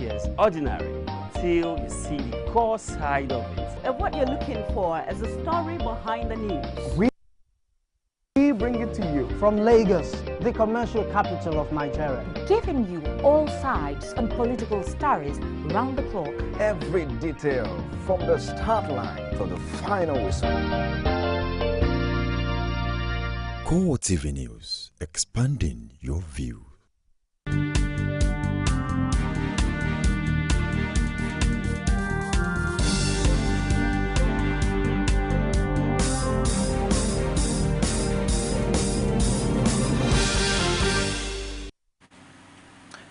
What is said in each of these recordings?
appears ordinary until you see the core side of it. And what you're looking for is the story behind the news. We bring it to you from Lagos, the commercial capital of Nigeria. Giving you all sides and political stories round the clock. Every detail from the start line to the final whistle. CoreTV News, expanding your view.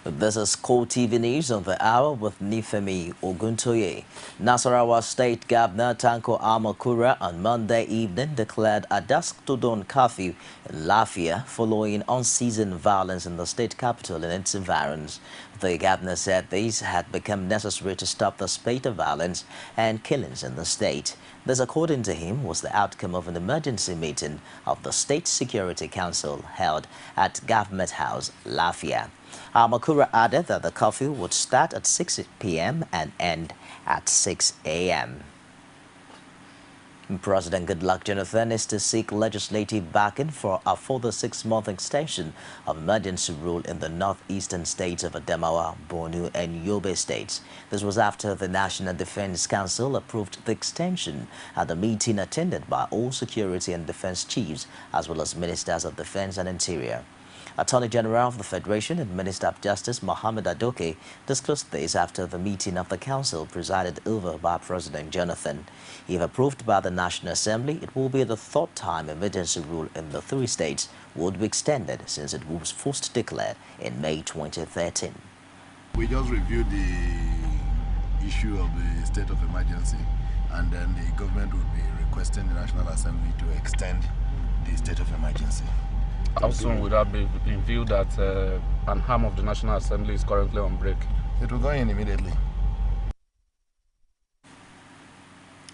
This is CoreTV News on the Hour with Nifemi Oguntoye. Nasarawa State Governor Tanko Amakura on Monday evening declared a dusk to dawn curfew in Lafia following unseasoned violence in the state capital and its environs. The governor said these had become necessary to stop the spate of violence and killings in the state. This, according to him, was the outcome of an emergency meeting of the State Security Council held at Government House, Lafia. Amakura added that the curfew would start at 6 p.m. and end at 6 a.m. President Goodluck Jonathan is to seek legislative backing for a further 6-month extension of emergency rule in the northeastern states of Adamawa, Borno and Yobe states. This was after the National Defense Council approved the extension at a meeting attended by all security and defense chiefs as well as ministers of defense and interior. Attorney General of the Federation and Minister of Justice Mohammed Adoke disclosed this after the meeting of the Council presided over by President Jonathan. If approved by the National Assembly, it will be the third time emergency rule in the 3 states would be extended since it was first declared in May 2013. We just reviewed the issue of the state of emergency, and then the government will be requesting the National Assembly to extend the state of emergency. How soon would that be in view that an arm of the National Assembly is currently on break? It will go in immediately.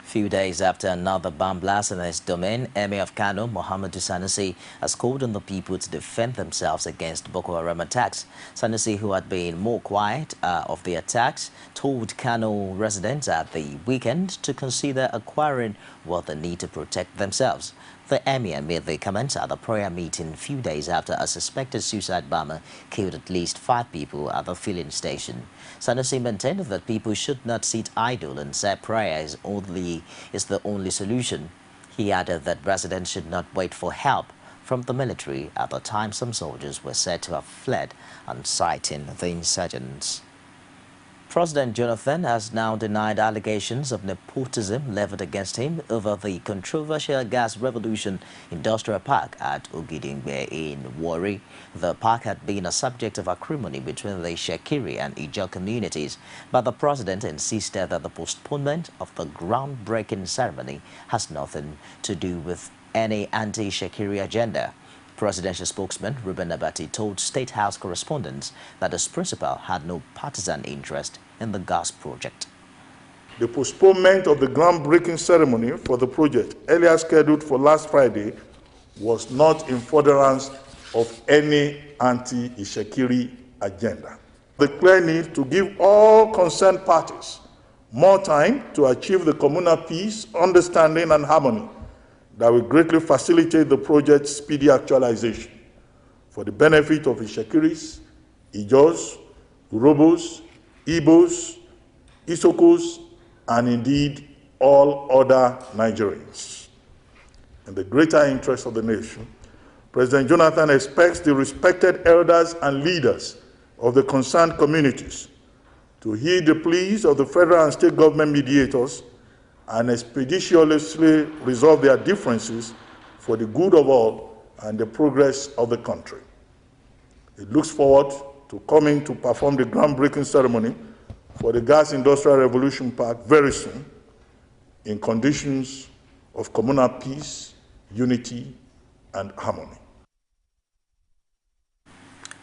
Few days after another bomb blast in his domain, Emir of Kano, Mohammed Sanusi, has called on the people to defend themselves against Boko Haram attacks. Sanusi, who had been more quiet of the attacks, told Kano residents at the weekend to consider acquiring what they need to protect themselves. The Emir made the comments at a prayer meeting a few days after a suspected suicide bomber killed at least 5 people at the filling station. Sanusi maintained that people should not sit idle and say prayer is the only solution. He added that residents should not wait for help from the military at the time some soldiers were said to have fled on sighting the insurgents. President Jonathan has now denied allegations of nepotism leveled against him over the controversial Gas Revolution Industrial Park at Ogidingbe in Warri. The park had been a subject of acrimony between the Shekiri and Ijaw communities, but the president insisted that the postponement of the groundbreaking ceremony has nothing to do with any anti-Shekiri agenda. Presidential spokesman Ruben Abati told State House correspondents that his principal had no partisan interest in the gas project. The postponement of the groundbreaking ceremony for the project, earlier scheduled for last Friday, was not in furtherance of any anti-Ishekiri agenda. The clear need to give all concerned parties more time to achieve the communal peace, understanding, and harmony that will greatly facilitate the project's speedy actualization for the benefit of Ishekiris, Ijaws, Urobos, Igbos, Isokos, and indeed all other Nigerians. In the greater interest of the nation, President Jonathan expects the respected elders and leaders of the concerned communities to heed the pleas of the federal and state government mediators and expeditiously resolve their differences for the good of all and the progress of the country. It looks forward to coming to perform the groundbreaking ceremony for the Gas Industrial Revolution Park very soon in conditions of communal peace, unity, and harmony.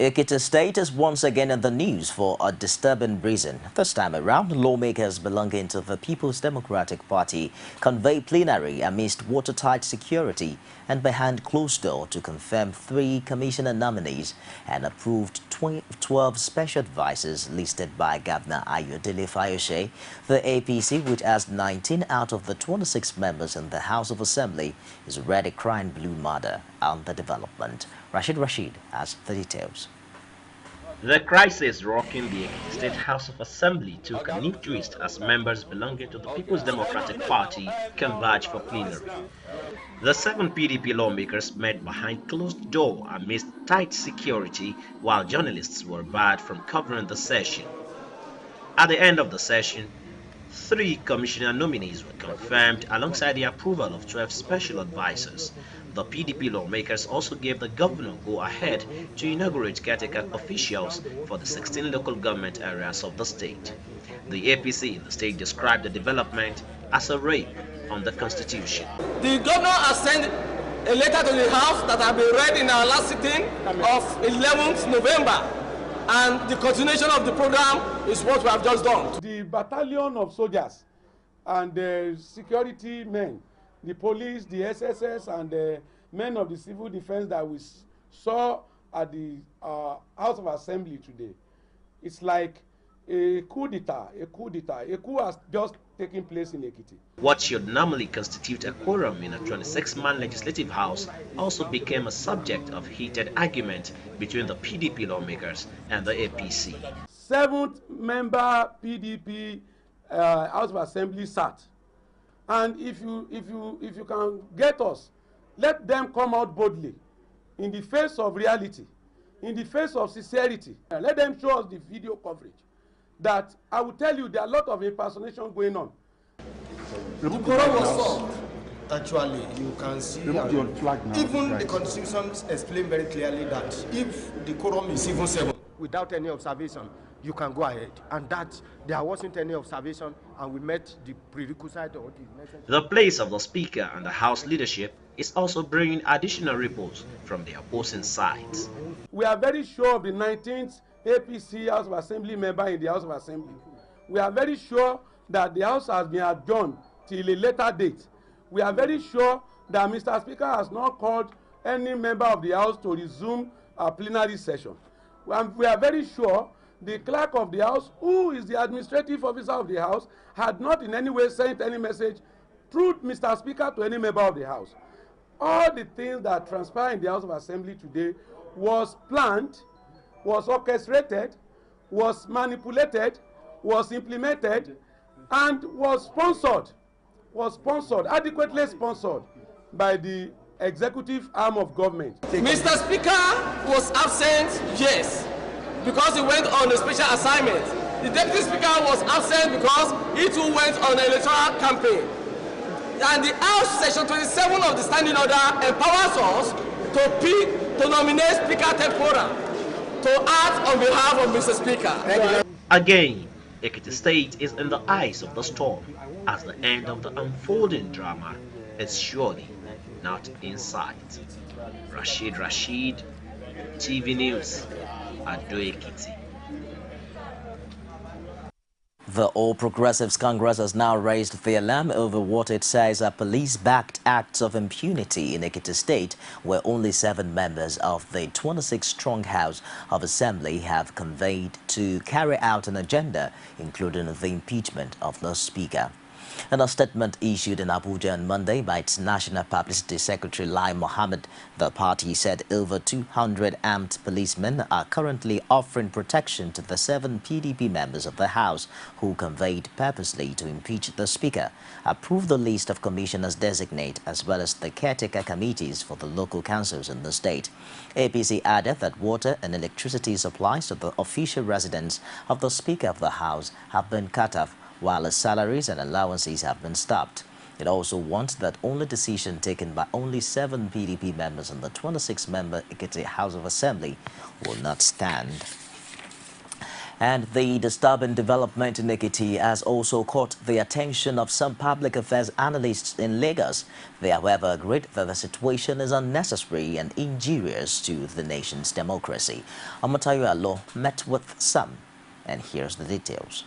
Ekiti State is once again in the news for a disturbing reason. This time around, lawmakers belonging to the People's Democratic Party convened plenary amidst watertight security and behind closed door to confirm 3 commissioner nominees and approved 12 special advisors listed by Governor Ayodele Fayose. The APC, which has 19 out of the 26 members in the House of Assembly, is already crying blue mother on the development. Rashid has the details. The crisis rocking the State House of Assembly took a new twist as members belonging to the People's Democratic Party converged for plenary. The 7 PDP lawmakers met behind closed door amidst tight security while journalists were barred from covering the session. At the end of the session, 3 commissioner nominees were confirmed alongside the approval of 12 special advisors. The PDP lawmakers also gave the governor go-ahead to inaugurate caretaker officials for the 16 local government areas of the state. The APC in the state described the development as a rape on the constitution. The governor has sent a letter to the House that has been read in our last sitting of 11th November. And the continuation of the program is what we have just done. The battalion of soldiers and the security men, the police, the SSS, and the men of the civil defense that we saw at the House of Assembly today, it's like a coup d'etat. A coup has just taken place in Ekiti. What should normally constitute a quorum in a 26-man legislative house also became a subject of heated argument between the PDP lawmakers and the APC. 7th member PDP House of Assembly sat, and if you can get us, let them come out boldly in the face of reality, in the face of sincerity, and let them show us the video coverage. That I will tell you, there are a lot of impersonation going on. The quorum was formed. Actually, you can see even the Constitution explains very clearly that if the quorum is even 7 without any observation, you can go ahead. And that there wasn't any observation, and we met the prerequisite or the necessary. The place of the Speaker and the House leadership is also bringing additional reports from the opposing sides. We are very sure of the 19th APC House of Assembly member in the House of Assembly. We are very sure that the House has been adjourned till a later date. We are very sure that Mr. Speaker has not called any member of the House to resume a plenary session. We are very sure the clerk of the House, who is the administrative officer of the House, had not in any way sent any message through Mr. Speaker to any member of the House. All the things that transpired in the House of Assembly today was planned, was orchestrated, was manipulated, was implemented, and was sponsored, adequately sponsored by the executive arm of government. Mr. Speaker was absent, yes, because he went on a special assignment. The Deputy Speaker was absent because he too went on an electoral campaign. And the House Section 27 of the Standing Order empowers us to nominate Speaker Tempora to act on behalf of Mr. Speaker. Again, Ekiti State is in the eyes of the storm as the end of the unfolding drama is surely not in sight. Rashid, TV News, Ado Ekiti. The All Progressives Congress has now raised the alarm over what it says are police-backed acts of impunity in Ekiti State, where only 7 members of the 26-strong House of Assembly have convened to carry out an agenda, including the impeachment of the Speaker. In a statement issued in Abuja on Monday by its National Publicity Secretary Lai Mohammed, the party said over 200 armed policemen are currently offering protection to the 7 PDP members of the House who conveyed purposely to impeach the Speaker, approve the list of commissioners designate as well as the caretaker committees for the local councils in the state. APC added that water and electricity supplies to the official residence of the Speaker of the House have been cut off, while his salaries and allowances have been stopped. It also wants that only decision taken by only 7 PDP members in the 26-member Ekiti House of Assembly will not stand. And the disturbing development in Ekiti has also caught the attention of some public affairs analysts in Lagos. They, however, agreed that the situation is unnecessary and injurious to the nation's democracy. Omotayo Alo met with some, and here's the details.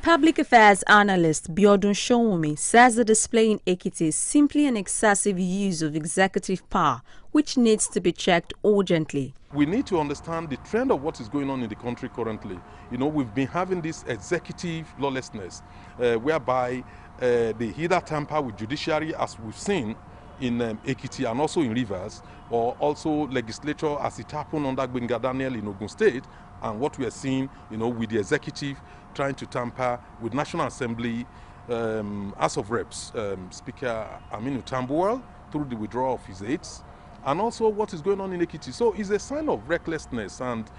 Public affairs analyst Biodun Showumi says the display in Ekiti is simply an excessive use of executive power, which needs to be checked urgently. We need to understand the trend of what is going on in the country currently. You know, we've been having this executive lawlessness whereby they either tamper with judiciary, as we've seen in Ekiti and also in Rivers, or also legislature as it happened under Gbenga Daniel in Ogun State, and what we are seeing, you know, with the executive trying to tamper with National Assembly, House of Reps, Speaker Aminu Tambuwal through the withdrawal of his aides, and also what is going on in Ekiti. So it's a sign of recklessness, and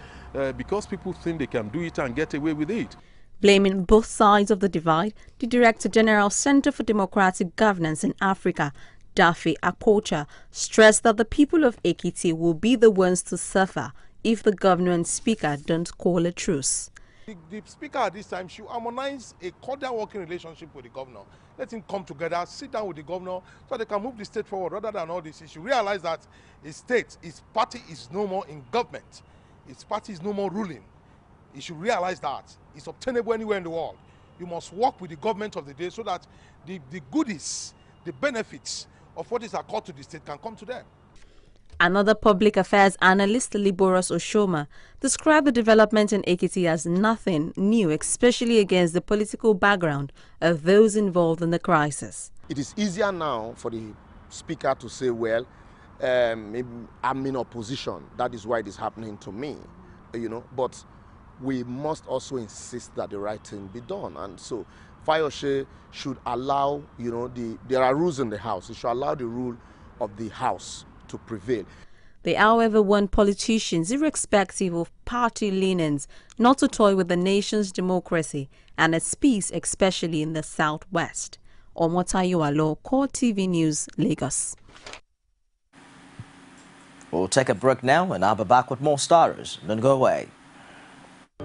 because people think they can do it and get away with it. Blaming both sides of the divide, the Director General Center for Democratic Governance in Africa, Daffy Akocha, stressed that the people of Ekiti will be the ones to suffer if the governor and speaker don't call a truce. The speaker at this time should harmonize a cordial working relationship with the governor. Let him come together, sit down with the governor so they can move the state forward rather than all this. He should realize that his state, his party is no more in government. His party is no more ruling. He should realize that it's obtainable anywhere in the world. You must work with the government of the day so that the goodies, the benefits of what is accorded to the state can come to them. Another public affairs analyst, Liboros Oshoma, described the development in Ekiti as nothing new, especially against the political background of those involved in the crisis. It is easier now for the speaker to say, well, I'm in opposition. That is why it is happening to me, you know. But we must also insist that the right thing be done. And so Fayose should allow, you know, there are rules in the house. It should allow the rule of the house to prevail. They, however, want politicians, irrespective of party leanings, not to toy with the nation's democracy and its peace, especially in the southwest. Omotayo Alo, CoreTV News, Lagos. We'll take a break now, and I'll be back with more stories. Don't go away.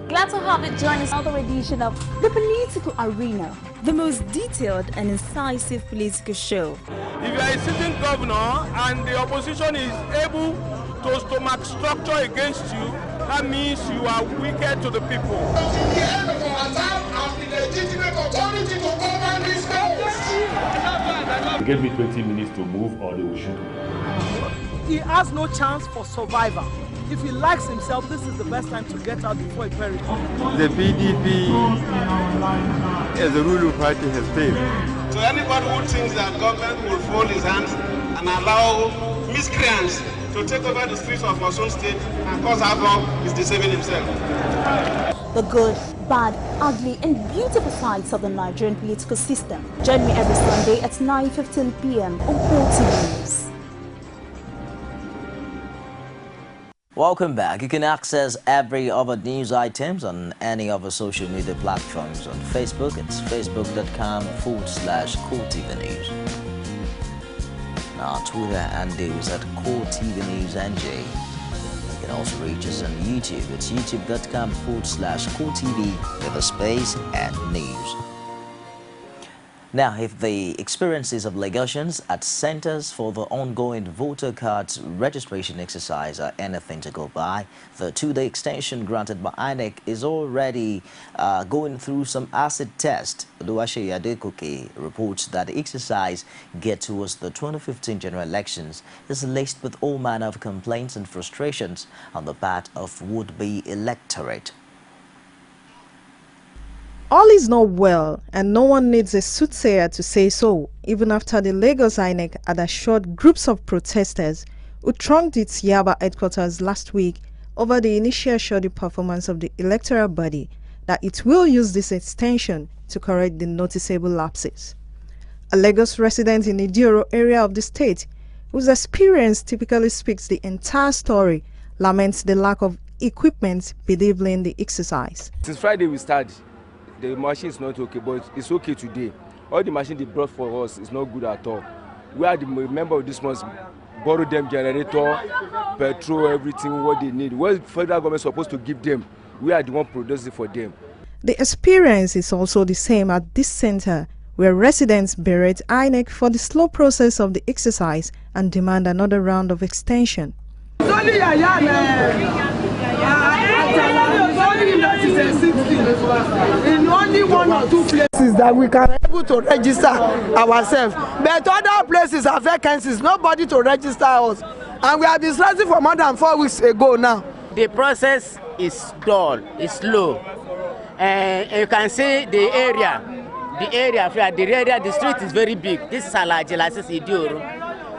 Glad to have you join us on another edition of The Political Arena, the most detailed and incisive political show. If you are a sitting governor and the opposition is able to stomach structure against you, that means you are wicked to the people. They gave me 20 minutes to move or they will shoot me. He has no chance for survival. If he likes himself, this is the best time to get out before it perishes. The PDP as a ruling party has failed. So anybody who thinks that government will fold his hands and allow miscreants to take over the streets of Osun State and cause havoc is deceiving himself. The good, bad, ugly and beautiful sides of the Nigerian political system. Join me every Sunday at 9:15 p.m. on CoreTV News. Welcome back. You can access every other news items on any of our social media platforms. On Facebook, it's facebook.com/CoreTV News. Now, Twitter and news at CoreTV News NJ. You can also reach us on YouTube. It's youtube.com/CoreTV with a space and news. Now, if the experiences of Lagosians at centers for the ongoing voter cards registration exercise are anything to go by, the 2-day extension granted by INEC is already going through some acid tests. Oluwaseyi Adekoke reports that the exercise geared towards the 2015 general elections is laced with all manner of complaints and frustrations on the part of would-be electorate. All is not well, and no one needs a soothsayer to say so, even after the Lagos INEC had assured groups of protesters who thronged its Yaba headquarters last week over the initial schedule performance of the electoral body that it will use this extension to correct the noticeable lapses. A Lagos resident in the Idioro area of the state, whose experience typically speaks the entire story, laments the lack of equipment enabling the exercise. Since Friday we started. The machine is not okay, but it's okay today. All the machine they brought for us is not good at all. We are the member of this month borrow them generator, petrol, everything what they need. What the federal government is supposed to give them We are the one producing for them. The experience is also the same at this center, where residents berate INEC for the slow process of the exercise and demand another round of extension. In only one or two places that we can be able to register ourselves, but other places are vacancies, nobody to register us, and we have been starting for more than 4 weeks ago now. The process is dull, it's slow, and you can see the area, the street is very big. This is Alajilasis Idioro.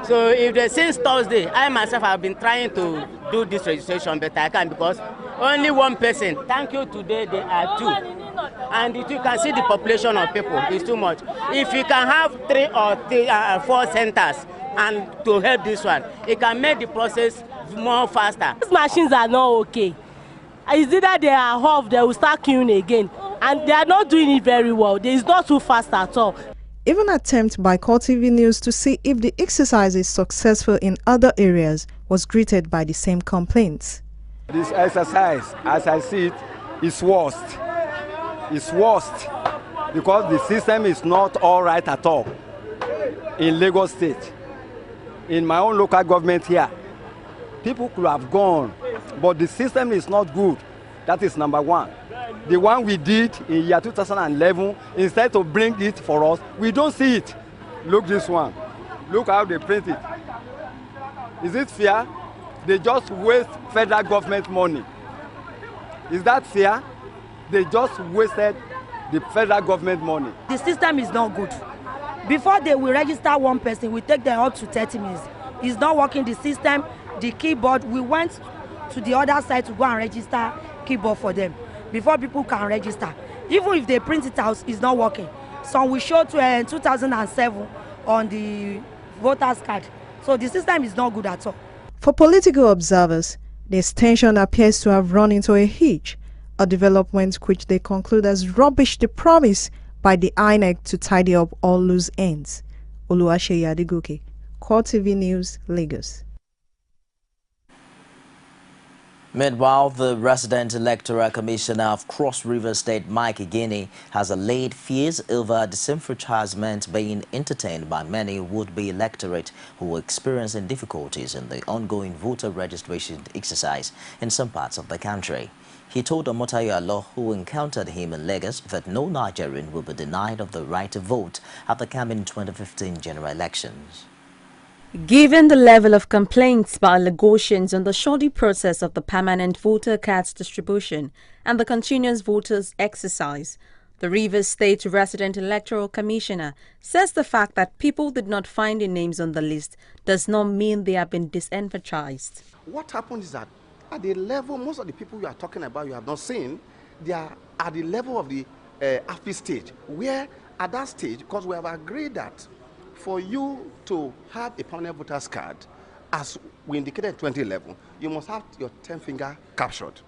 So if since Thursday, I myself have been trying to do this registration, but I can't because only one person. Thank you. Today they are 2, and you can see the population of people is too much. If you can have 3 or 4 centers and to help this one, it can make the process more faster. These machines are not okay. It's either they are off, they will start queuing again, and they are not doing it very well. It's not too fast at all. Even attempt by CoreTV News to see if the exercise is successful in other areas was greeted by the same complaints. This exercise, as I see it, is worst. It's worst because the system is not all right at all in Lagos State. In my own local government here, people could have gone, but the system is not good. That is number one. The one we did in year 2011, instead to bring it for us, we don't see it. Look this one. Look how they print it. Is it fair? They just waste federal government money. Is that fair? They just wasted the federal government money. The system is not good. Before they will register one person, we take them up to 30 minutes. It's not working, the system, the keyboard. We went to the other side to go and register keyboard for them before people can register. Even if they print it out, it's not working. Some we showed to 2007 on the voters card. So the system is not good at all. For political observers, the extension appears to have run into a hitch, a development which they conclude has rubbished the promise by the INEC to tidy up all loose ends. Oluwaseyi Adegoke, CoreTV News, Lagos. Meanwhile, the resident electoral commissioner of Cross River State, Mike Igini, has allayed fears over disenfranchisement being entertained by many would-be electorate who are experiencing difficulties in the ongoing voter registration exercise in some parts of the country. He told Omotayo Alo, who encountered him in Lagos, that no Nigerian will be denied of the right to vote at the coming 2015 general elections. Given the level of complaints by Lagosians on the shoddy process of the permanent voter cards distribution and the continuous voters exercise, the Rivers State Resident Electoral Commissioner says the fact that people did not find their names on the list does not mean they have been disenfranchised. What happened is that at the level, most of the people you are talking about, you have not seen, they are at the level of the AFP stage, where at that stage, because we have agreed that for you to have a permanent voter's card, as we indicated in 2011, you must have your 10-finger captured.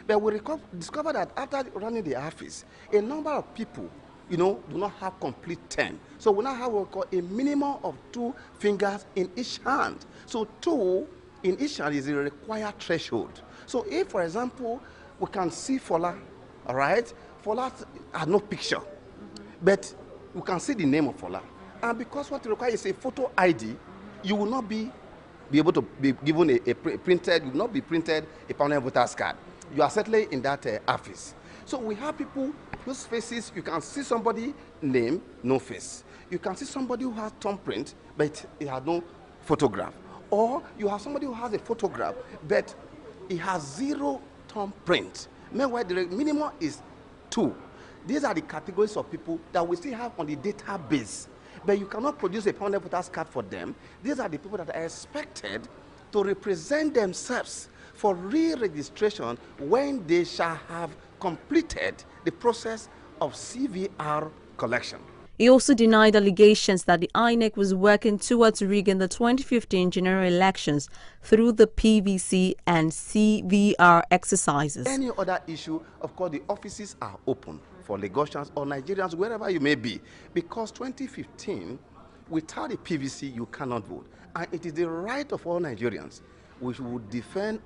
But we discovered that after running the office, a number of people, do not have complete 10. So we now have what we call a minimum of 2 fingers in each hand. So 2 in each hand is the required threshold. So if, for example, we can see Fola, all right? Fola had no picture, but we can see the name of Fola. And because what requires is a photo ID, you will not be able to be given a printed, you will not be printed a permanent voter's card. You are certainly in that office. So we have people whose faces, you can see somebody name, no face. You can see somebody who has thumbprint, but he has no photograph. Or you have somebody who has a photograph, but he has 0 thumbprint. Meanwhile, the minimum is 2. These are the categories of people that we still have on the database. But you cannot produce a permanent voter's card for them. These are the people that are expected to represent themselves for re-registration when they shall have completed the process of CVR collection. He also denied allegations that the INEC was working towards rigging the 2015 general elections through the PVC and CVR exercises. Any other issue, of course, the offices are open for Lagosians or Nigerians, wherever you may be. Because 2015, without a PVC, you cannot vote. And it is the right of all Nigerians, which would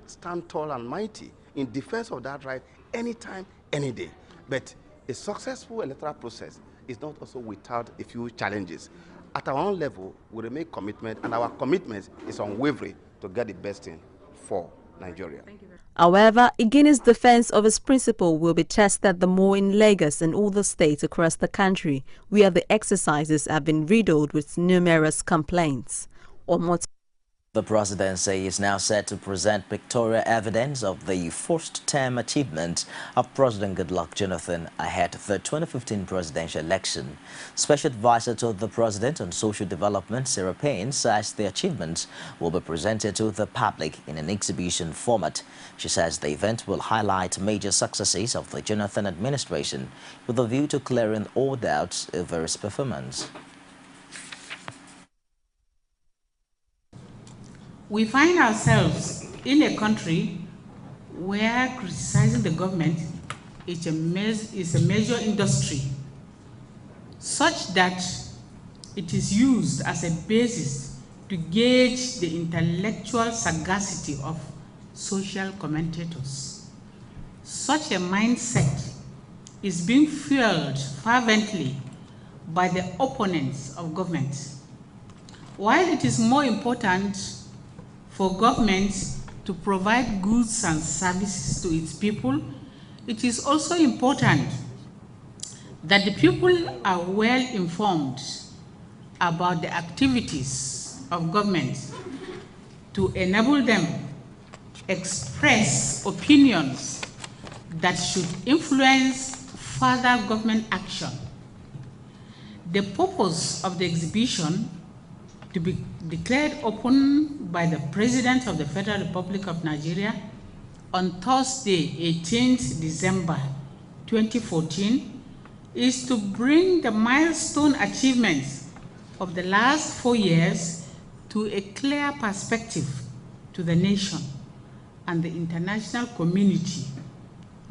stand tall and mighty in defense of that right anytime, any day. But a successful electoral process is not also without a few challenges. At our own level, we remain commitment, and our commitment is unwavering to get the best thing for Nigeria. However, Igini's defense of his principle will be tested the more in Lagos and other states across the country, where the exercises have been riddled with numerous complaints. The presidency is now set to present pictorial evidence of the first-term achievement of President Goodluck Jonathan ahead of the 2015 presidential election. Special advisor to the president on social development, Sarah Payne, says the achievements will be presented to the public in an exhibition format. She says the event will highlight major successes of the Jonathan administration with a view to clearing all doubts over his performance. We find ourselves in a country where criticizing the government is a major industry, such that it is used as a basis to gauge the intellectual sagacity of social commentators. Such a mindset is being fueled fervently by the opponents of government. While it is more important for government to provide goods and services to its people, it is also important that the people are well informed about the activities of government to enable them express opinions that should influence further government action. The purpose of the exhibition, to be declared open by the President of the Federal Republic of Nigeria on Thursday, 18th December 2014, is to bring the milestone achievements of the last 4 years to a clear perspective to the nation and the international community,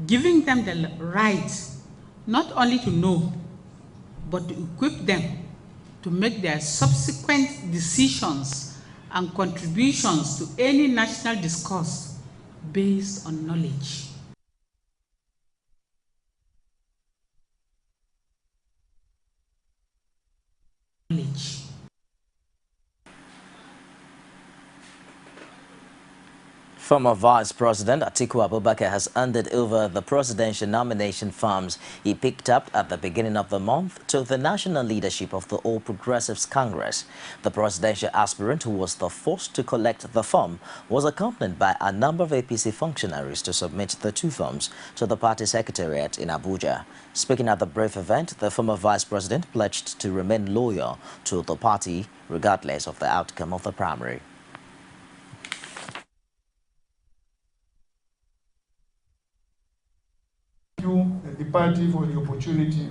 giving them the right not only to know, but to equip them to make their subsequent decisions and contributions to any national discourse based on knowledge. Former Vice President Atiku Abubakar has handed over the presidential nomination forms he picked up at the beginning of the month to the national leadership of the All Progressives Congress. The presidential aspirant, who was the first to collect the form, was accompanied by a number of APC functionaries to submit the two forms to the party secretariat in Abuja. Speaking at the brief event, the former Vice President pledged to remain loyal to the party regardless of the outcome of the primary. And the party for the opportunity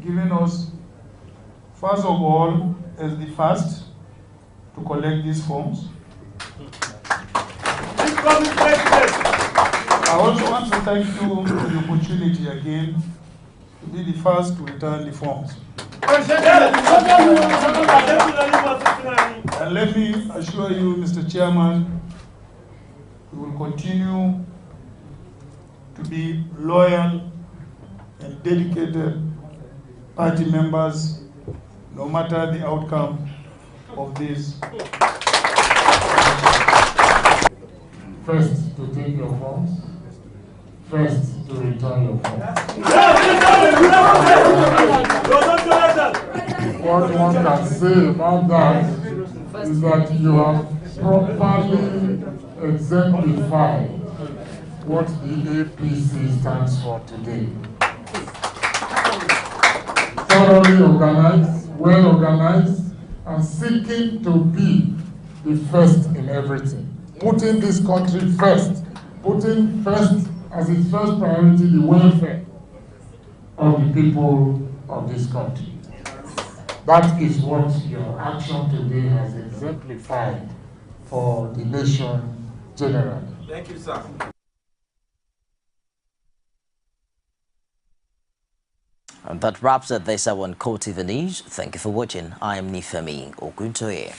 given us, first of all, as the first to collect these forms. I also want to thank you for the opportunity again to be the first to return the forms. And let me assure you, Mr. Chairman, we will continue to be loyal and dedicated party members, no matter the outcome of this. First to take your forms, first to return your forms. What one can say about that is that you have properly exemplified what the APC stands for today. Thoroughly organized, well organized, and seeking to be the first in everything. Putting this country first, putting first as its first priority the welfare of the people of this country. That is what your action today has exemplified for the nation generally. Thank you, sir. And that wraps up this hour on CoreTV News. Thank you for watching. I am Nifemi Oguntoye.